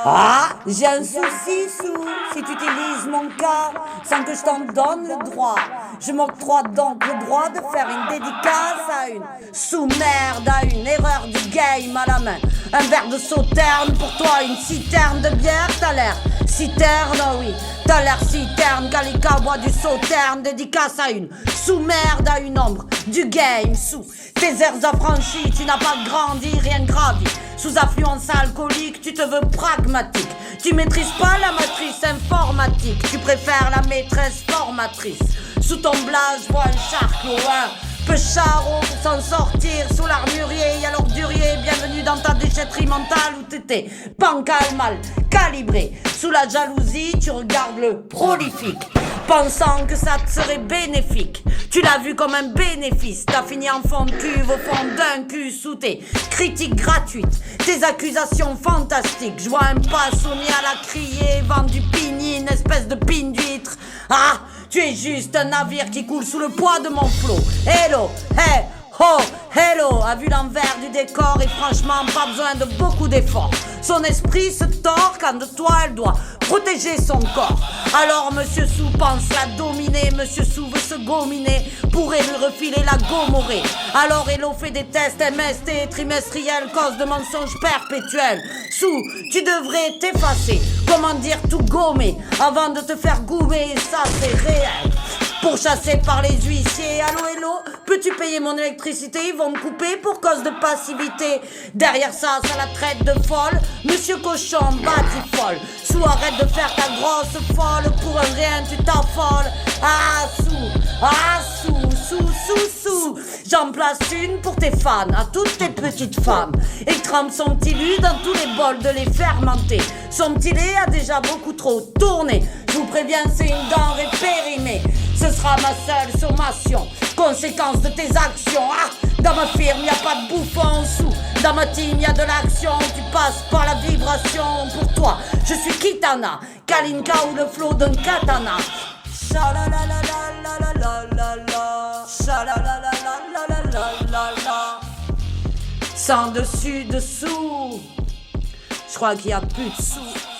Ah, j'ai un souci sous. Si tu utilises mon cas sans que je t'en donne le droit, je m'octroie donc le droit de faire une dédicace à une sous-merde, à une erreur du game à la main. Un verre de sauterne pour toi, une citerne de bière, t'as l'air citerne, oh oui. T'as l'air citerne, Calica boit du sauterne, dédicace à une sous-merde, à une ombre du game, sous tes airs affranchis, tu n'as pas grandi, rien gravi. Sous affluence alcoolique, tu te veux pragmatique. Tu maîtrises pas la matrice informatique, tu préfères la maîtresse formatrice. Sous ton blase, je vois un charclot, un peu charreau pour s'en sortir. Sous l'armurier, y'a l'ordurier. Bienvenue dans ta déchetterie mentale où t'étais bancal, mal calibré. Sous la jalousie, tu regardes le prolifique, pensant que ça te serait bénéfique. Tu l'as vu comme un bénéfice. T'as fini en fond de cuve au fond d'un cul sous tes critiques gratuites, tes accusations fantastiques. Je vois un passonnier à la crier, vendre du pigny, une espèce de pine d'huître. Ah, tu es juste un navire qui coule sous le poids de mon flot. Hello, hey, oh, hello, a vu l'envers du décor et franchement pas besoin de beaucoup d'efforts. Son esprit se tord quand de toi elle doit protéger son corps. Alors Monsieur Sou pense la dominer, Monsieur Sou veut se gominer, pourrait lui refiler la gomorrhée. Alors Hello fait des tests MST trimestriels, cause de mensonges perpétuels. Sou, tu devrais t'effacer, comment dire tout gommer, avant de te faire goumer, et ça c'est réel. Pourchassé par les huissiers, allô hello, peux-tu payer mon électricité? Ils vont me couper pour cause de passivité. Derrière ça, ça la traite de folle. Monsieur Cochon, batifolle. Sous, arrête de faire ta grosse folle. Pour un rien, tu t'affoles. Ah, sous. J'en place une pour tes fans, à toutes tes petites femmes. Et trempe son petit lu dans tous les bols de lait fermenté. Son petit lait a déjà beaucoup trop tourné. Je vous préviens, c'est une denrée périmée. Ce sera ma seule sommation, conséquence de tes actions. Ah, dans ma firme, y a pas de bouffon sous. Dans ma team, y a de l'action. Tu passes par la vibration. Pour toi, je suis Kitana, Kalinka ou le flow d'un katana. Sans dessus dessous, je crois qu'il y a plus de sous.